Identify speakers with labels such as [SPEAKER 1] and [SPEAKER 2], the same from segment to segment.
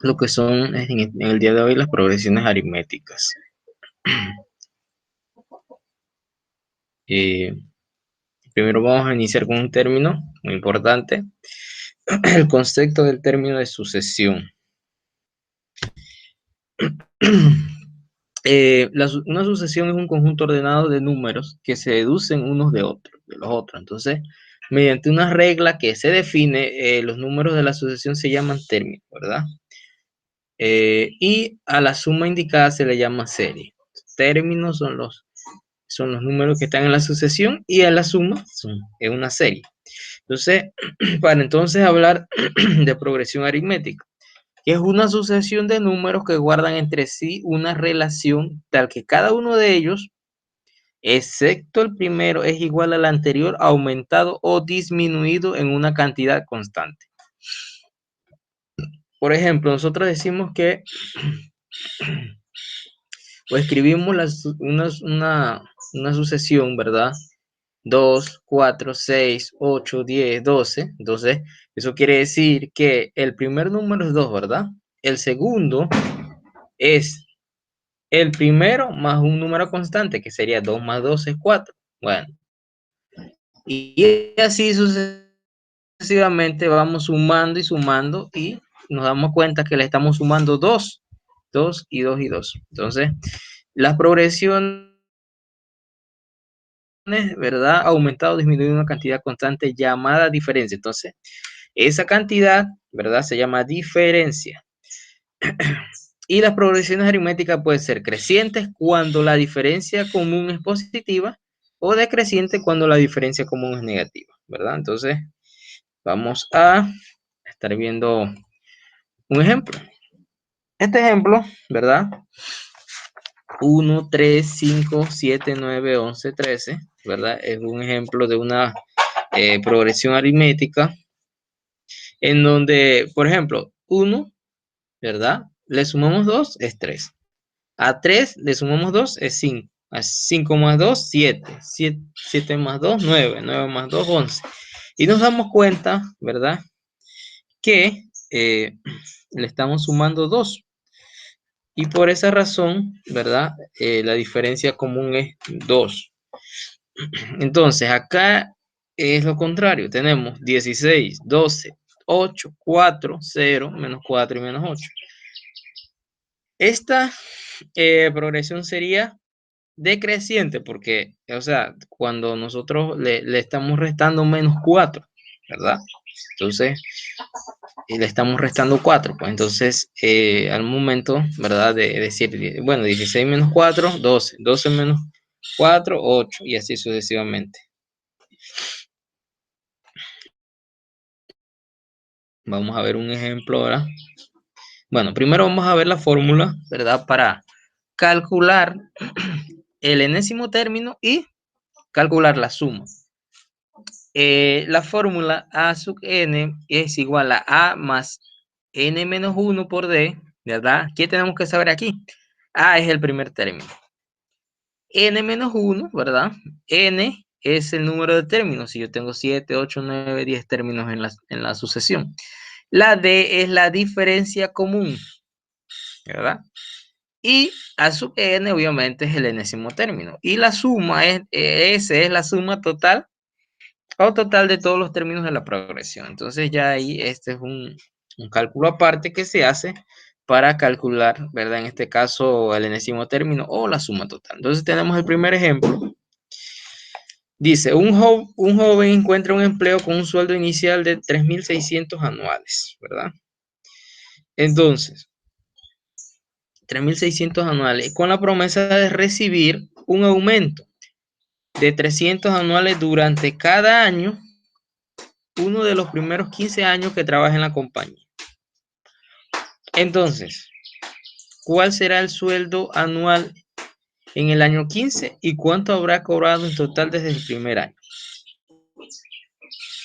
[SPEAKER 1] lo que son en el día de hoy las progresiones aritméticas. Primero vamos a iniciar con un término muy importante, el concepto del término de sucesión. Una sucesión es un conjunto ordenado de números que se deducen unos de los otros. Entonces, mediante una regla que se define, los números de la sucesión se llaman términos, ¿verdad? Y a la suma indicada se le llama serie. Términos son los números que están en la sucesión y a la suma es una serie. Entonces, para entonces hablar de progresión aritmética, que es una sucesión de números que guardan entre sí una relación tal que cada uno de ellos, excepto el primero, es igual al anterior, aumentado o disminuido en una cantidad constante. Por ejemplo, nosotros decimos que o escribimos una sucesión, ¿verdad? 2, 4, 6, 8, 10, 12. Entonces, eso quiere decir que el primer número es 2, ¿verdad? El segundo es el primero más un número constante, que sería 2 más 2 es 4. Bueno, y así sucesivamente vamos sumando y sumando y nos damos cuenta que le estamos sumando 2, 2 y 2 y 2. Entonces, las progresiones, ¿verdad? Aumentado o disminuido una cantidad constante llamada diferencia. Entonces, esa cantidad, ¿verdad? Se llama diferencia. Y las progresiones aritméticas pueden ser crecientes cuando la diferencia común es positiva o decreciente cuando la diferencia común es negativa, ¿verdad? Entonces, vamos a estar viendo un ejemplo. Este ejemplo, ¿verdad? 1, 3, 5, 7, 9, 11, 13, ¿verdad? Es un ejemplo de una progresión aritmética en donde, por ejemplo, 1, ¿verdad? Le sumamos 2, es 3. A 3 le sumamos 2, es 5. A 5 más 2, 7. 7 más 2, 9. 9 más 2, 11. Y nos damos cuenta, ¿verdad? Que le estamos sumando 2. Y por esa razón, ¿verdad? La diferencia común es 2. Entonces, acá es lo contrario. Tenemos 16, 12, 8, 4, 0, menos 4 y menos 8. Esta progresión sería decreciente porque, o sea, cuando nosotros le estamos restando menos 4, ¿verdad? Entonces, le estamos restando 4, pues entonces, al momento, ¿verdad? De decir, bueno, 16 menos 4, 12, 12 menos 4, 8, y así sucesivamente. Vamos a ver un ejemplo ahora. Bueno, primero vamos a ver la fórmula, ¿verdad? Para calcular el enésimo término y calcular la suma. La fórmula A sub n es igual a A más n menos 1 por D, ¿verdad? ¿Qué tenemos que saber aquí? A es el primer término. N menos 1, ¿verdad? N es el número de términos. Si yo tengo 7, 8, 9, 10 términos en la sucesión. La D es la diferencia común, ¿verdad? Y A sub n obviamente es el enésimo término. Y la suma S es la suma total o total de todos los términos de la progresión. Entonces ya ahí este es un cálculo aparte que se hace para calcular, ¿verdad? En este caso el enésimo término o la suma total. Entonces tenemos el primer ejemplo. Dice, un joven encuentra un empleo con un sueldo inicial de 3.600 anuales, ¿verdad? Entonces, 3.600 anuales con la promesa de recibir un aumento de 300 anuales durante cada año, uno de los primeros 15 años que trabaja en la compañía. Entonces, ¿cuál será el sueldo anual en el año 15 y cuánto habrá cobrado en total desde el primer año?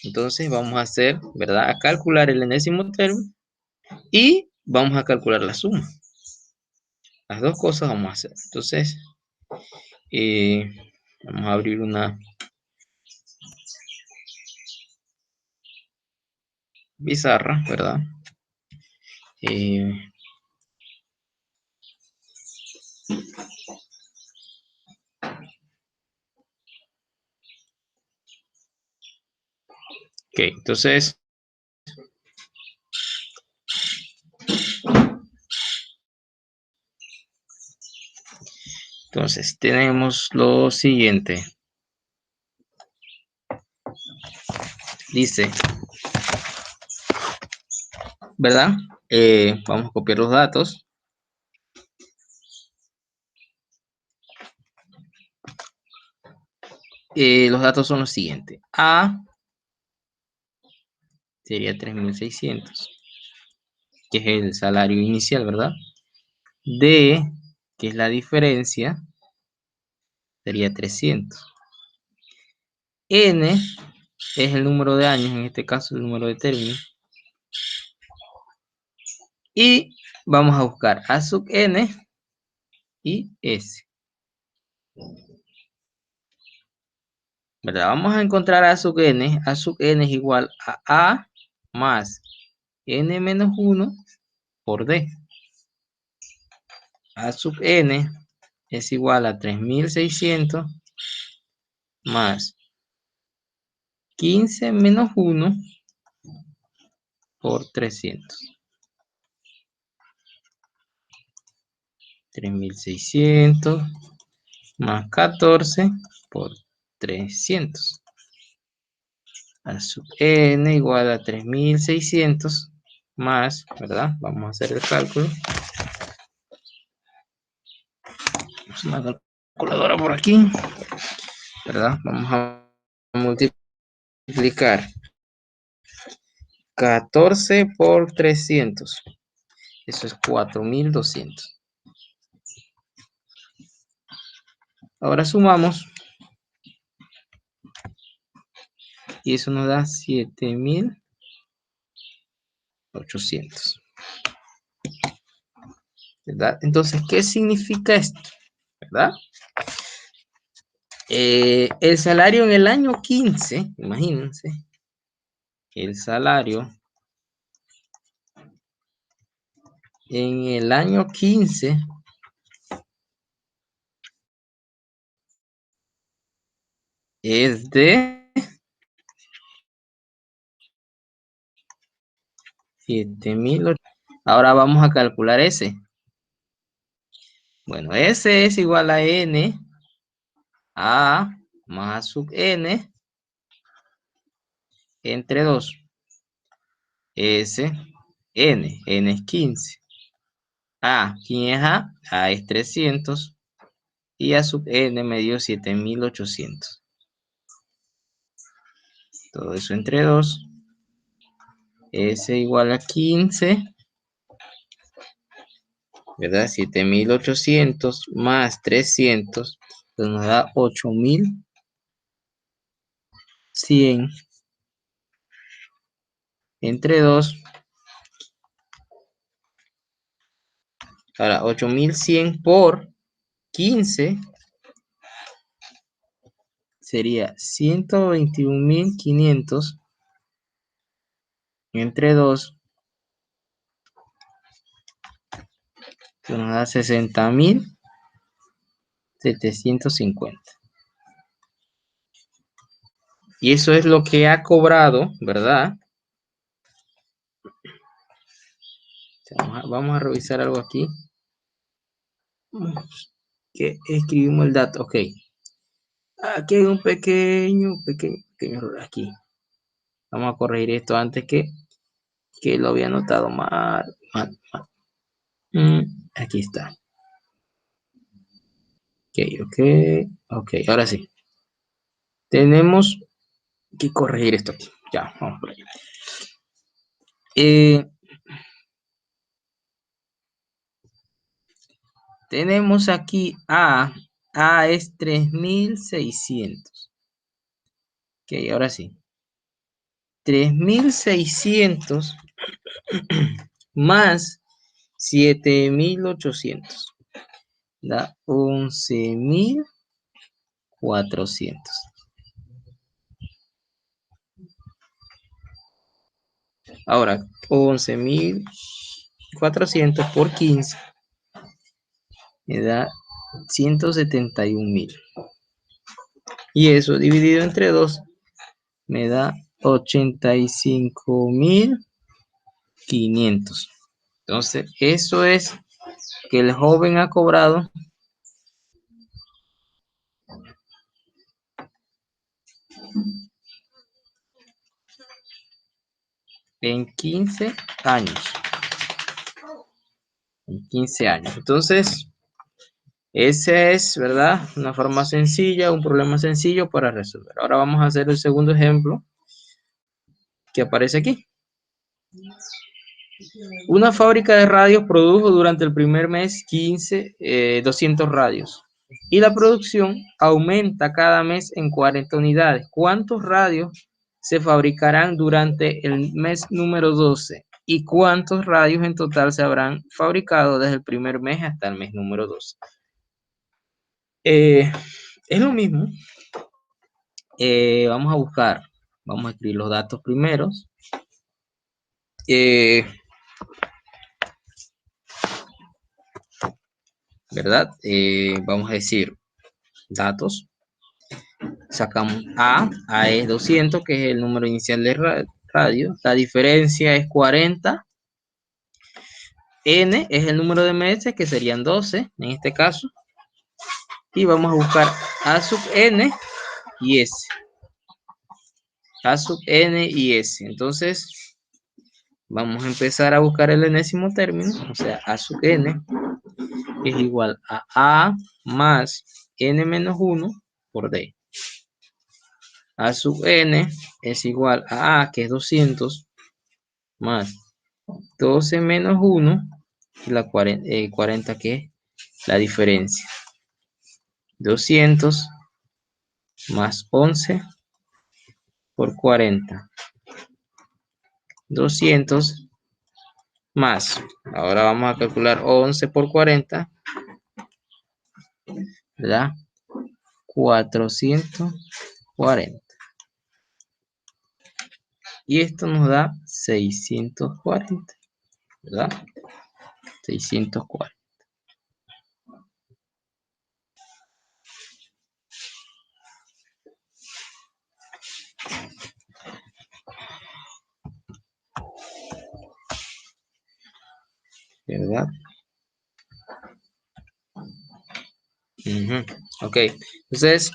[SPEAKER 1] Entonces vamos a hacer, ¿verdad? A calcular el enésimo término y vamos a calcular la suma. Las dos cosas vamos a hacer. Entonces, vamos a abrir una pizarra, ¿verdad? Ok, entonces tenemos lo siguiente. Dice, ¿verdad? Vamos a copiar los datos. Los datos son los siguientes. A sería 3.600, que es el salario inicial, ¿verdad? D, que es la diferencia, sería 300. N es el número de años, en este caso el número de términos. Y vamos a buscar A sub N y S. ¿Verdad? Vamos a encontrar A sub N. A sub N es igual a A más N menos 1 por D. A sub N es igual a 3.600 más 15 menos 1 por 300. 3.600 más 14 por 300. A sub N igual a 3.600 más, ¿verdad? Vamos a hacer el cálculo. Una calculadora por aquí, ¿verdad? Vamos a multiplicar 14 por 300. Eso es 4.200. Ahora sumamos y eso nos da 7.800. ¿Verdad? Entonces, ¿qué significa esto? ¿Verdad? El salario en el año 15, imagínense, el salario en el año 15 es de 7.800. Ahora vamos a calcular ese. Bueno, S es igual a N, A más sub N, entre 2. S, N es 15. ¿Quién es A? A es 300. Y A sub N me dio 7.800. Todo eso entre 2. S igual a 15. ¿Verdad? 7.800 más 300. Entonces nos da 8.100 entre 2. Ahora, 8.100 por 15 sería 121.500 entre 2. Que nos da 60.750. Y eso es lo que ha cobrado, ¿verdad? Vamos a revisar algo aquí. Que escribimos el dato, ok. Aquí hay un pequeño error aquí. Vamos a corregir esto antes que lo había anotado mal. Aquí está. Ok, ahora sí. Tenemos que corregir esto aquí. Ya, vamos por allá. Tenemos aquí A es 3.600. Ok, ahora sí. 3.600 más 7.800 da 11.400. Ahora, 11.000 400 por 15 me da 171.000. Y eso dividido entre 2 me da 85.500. Entonces, eso es que el joven ha cobrado en 15 años. En 15 años. Entonces, esa es, ¿verdad? Una forma sencilla, un problema sencillo para resolver. Ahora vamos a hacer el segundo ejemplo que aparece aquí. Una fábrica de radios produjo durante el primer mes 200 radios y la producción aumenta cada mes en 40 unidades. ¿Cuántos radios se fabricarán durante el mes número 12? ¿Y cuántos radios en total se habrán fabricado desde el primer mes hasta el mes número 12? Es lo mismo. Vamos a escribir los datos primeros. ¿Verdad? Vamos a decir datos. Sacamos A es 200, que es el número inicial de radio. La diferencia es 40. N es el número de meses, que serían 12 en este caso. Y vamos a buscar A sub N y S. A sub N y S. Entonces, vamos a empezar a buscar el enésimo término. O sea, A sub N es igual a A más N menos 1 por D. A sub N es igual a A, que es 200, más 12 menos 1, y la 40, que es la diferencia. 200 más 11 por 40. 200 más, ahora vamos a calcular 11 por 40, ¿verdad? 440. Y esto nos da 640, ¿verdad? 640. ¿Verdad? Ok, entonces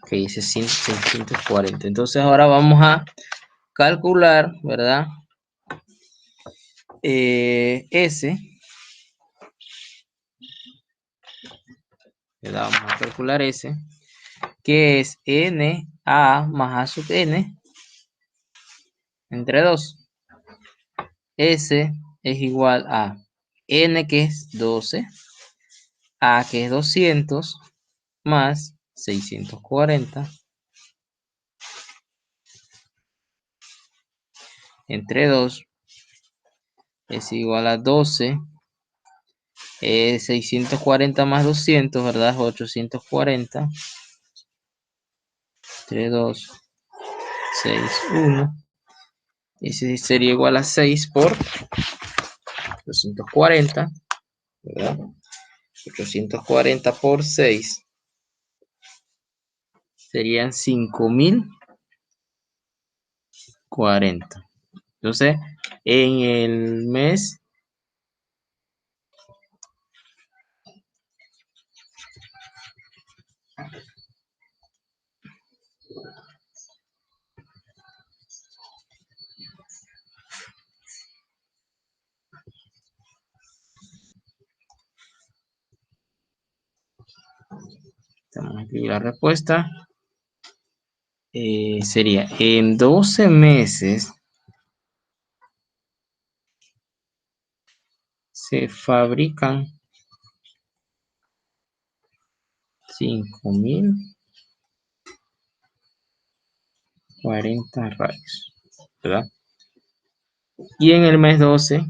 [SPEAKER 1] que dice 640. Entonces ahora vamos a calcular, ¿verdad? S, ¿verdad? Vamos a calcular S, que es N A más A sub N entre 2. S es igual a N, que es 12, A, que es 200, más 640 entre 2 es igual a 12. 640 más 200, ¿verdad? 840. Entre 2, 6, 1. Ese sería igual a 6 por 240, ¿verdad? 840 por 6 serían 5.040. Entonces, en el mes vamos a escribir la respuesta. Sería en 12 meses se fabrican 5.040 radios, ¿verdad? Y en el mes 12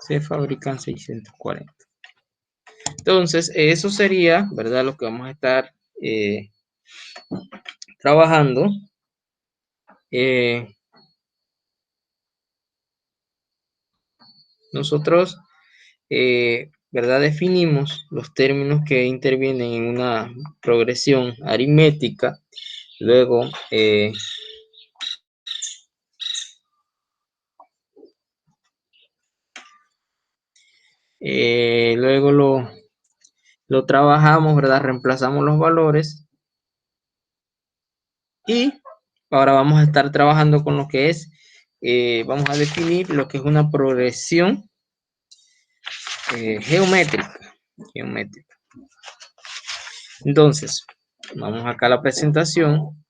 [SPEAKER 1] se fabrican 640. Entonces, eso sería, ¿verdad? Lo que vamos a estar trabajando. Nosotros, ¿verdad? Definimos los términos que intervienen en una progresión aritmética. Luego, luego lo trabajamos, ¿verdad? Reemplazamos los valores. Y ahora vamos a estar trabajando con lo que es, vamos a definir lo que es una progresión geométrica. Entonces, vamos acá a la presentación.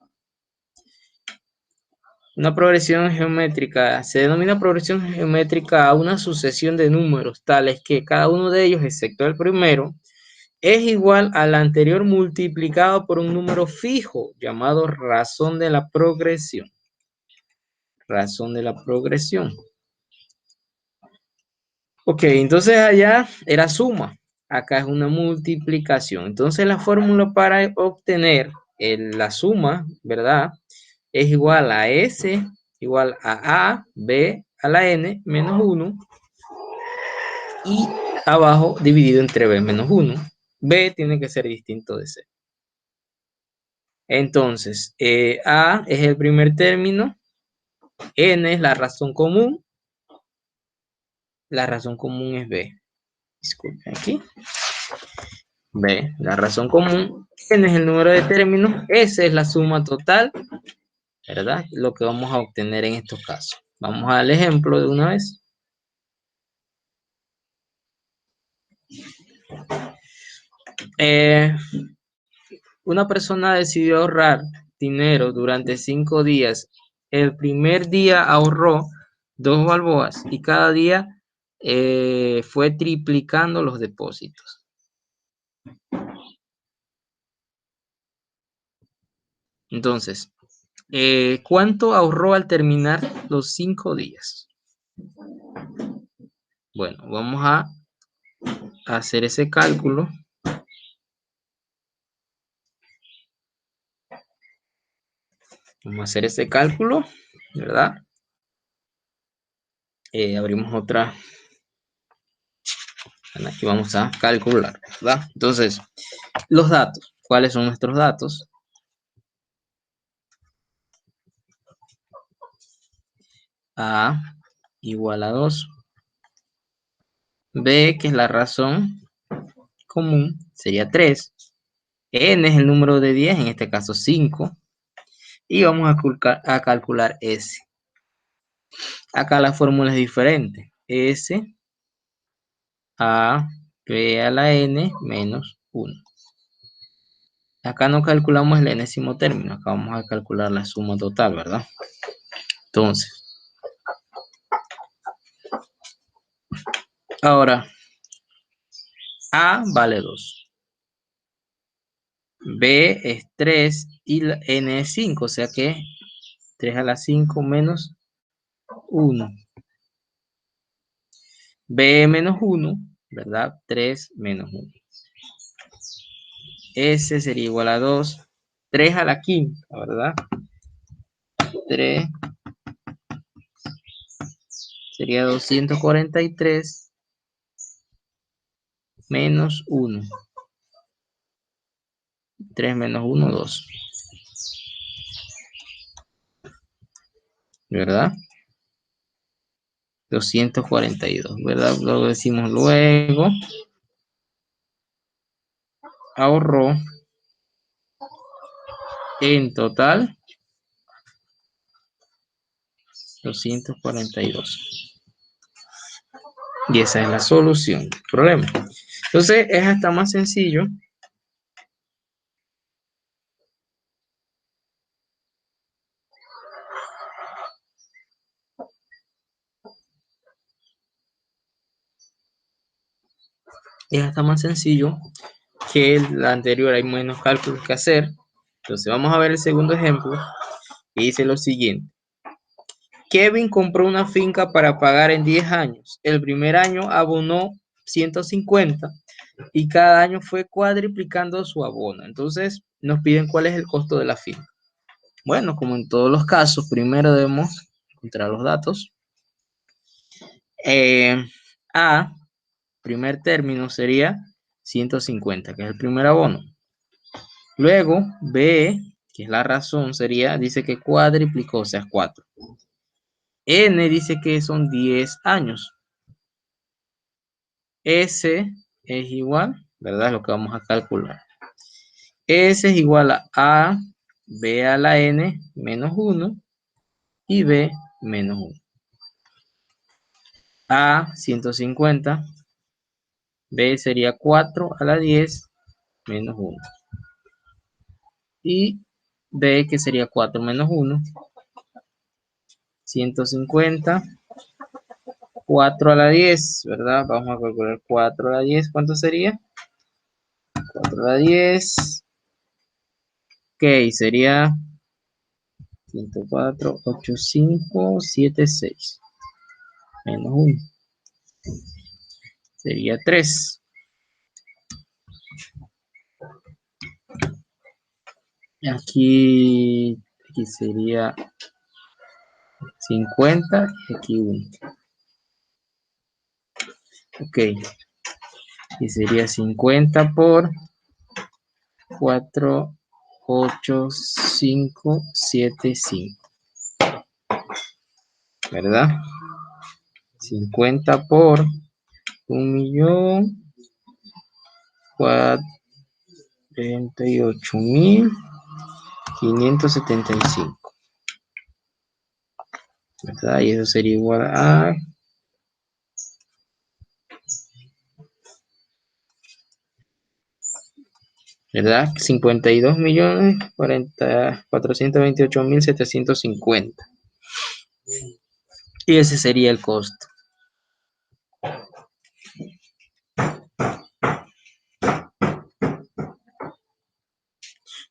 [SPEAKER 1] Una progresión geométrica se denomina progresión geométrica a una sucesión de números tales que cada uno de ellos, excepto el primero, es igual al anterior multiplicado por un número fijo llamado razón de la progresión. Razón de la progresión. Ok, entonces allá era suma. Acá es una multiplicación. Entonces la fórmula para obtener la suma, ¿verdad? Es igual a S igual a B a la N menos 1 y abajo dividido entre B menos 1. B tiene que ser distinto de C. Entonces, A es el primer término, N es la razón común. La razón común es B. Disculpen aquí. B, la razón común. N es el número de términos. S es la suma total, ¿verdad? Lo que vamos a obtener en estos casos. Vamos al ejemplo de una vez. Una persona decidió ahorrar dinero durante 5 días. El primer día ahorró 2 balboas y cada día fue triplicando los depósitos. Entonces, ¿cuánto ahorró al terminar los 5 días? Bueno, vamos a hacer ese cálculo. Vamos a hacer ese cálculo, ¿verdad? Abrimos otra. Aquí vamos a calcular, ¿verdad? Entonces, los datos. ¿Cuáles son nuestros datos? A igual a 2. B, que es la razón común, sería 3. N es el número de 10, en este caso 5. Y vamos a calcular S. Acá la fórmula es diferente. S a B a la N menos 1. Acá no calculamos el enésimo término. Acá vamos a calcular la suma total, ¿verdad? Entonces, ahora, A vale 2. B es 3 y la N es 5, o sea que 3 a la 5 menos 1. B menos 1, ¿verdad? 3 menos 1. S sería igual a 2. 3 a la quinta, ¿verdad? 3 sería 243 menos 1. 3 menos 1, 2. ¿Verdad? 242, ¿verdad? Lo decimos luego. Ahorró en total 242. Y esa es la solución del problema. Entonces es hasta más sencillo. Es hasta más sencillo que el anterior, hay menos cálculos que hacer. Entonces vamos a ver el segundo ejemplo que dice lo siguiente. Kevin compró una finca para pagar en 10 años. El primer año abonó 150 y cada año fue cuadriplicando su abono. Entonces nos piden cuál es el costo de la finca. Bueno, como en todos los casos, primero debemos encontrar los datos. A, primer término sería 150, que es el primer abono. Luego, B, que es la razón, dice que cuadriplicó, o sea, 4. N dice que son 10 años. S es igual, ¿verdad? Es lo que vamos a calcular. S es igual a B a la N menos 1 y B menos 1. A 150, B sería 4 a la 10 menos 1. Y B, que sería 4 menos 1, 150, 4 a la 10, ¿verdad? Vamos a calcular 4 a la 10, ¿cuánto sería? 4 a la 10, ok, sería 104, 8, 5, 7, 6, menos 1, sería 3. Aquí sería 50 y aquí 1. Ok, y sería 50 por 4, 8, 5, 7, 5, ¿verdad? 50 por 1.048.575, ¿verdad? Y eso sería igual a ¿verdad? 52.428.750. Y ese sería el costo.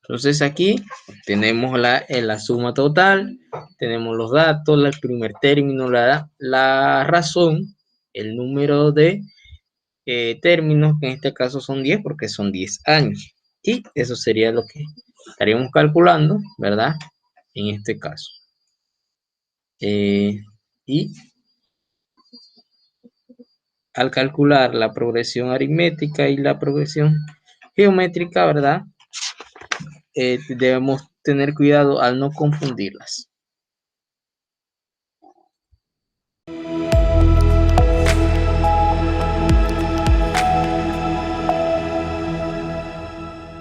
[SPEAKER 1] Entonces aquí tenemos la suma total, tenemos los datos, el primer término, la razón, el número de términos, que en este caso son 10 porque son 10 años. Y eso sería lo que estaríamos calculando, ¿verdad? En este caso. Y al calcular la progresión aritmética y la progresión geométrica, ¿verdad? Debemos tener cuidado al no confundirlas.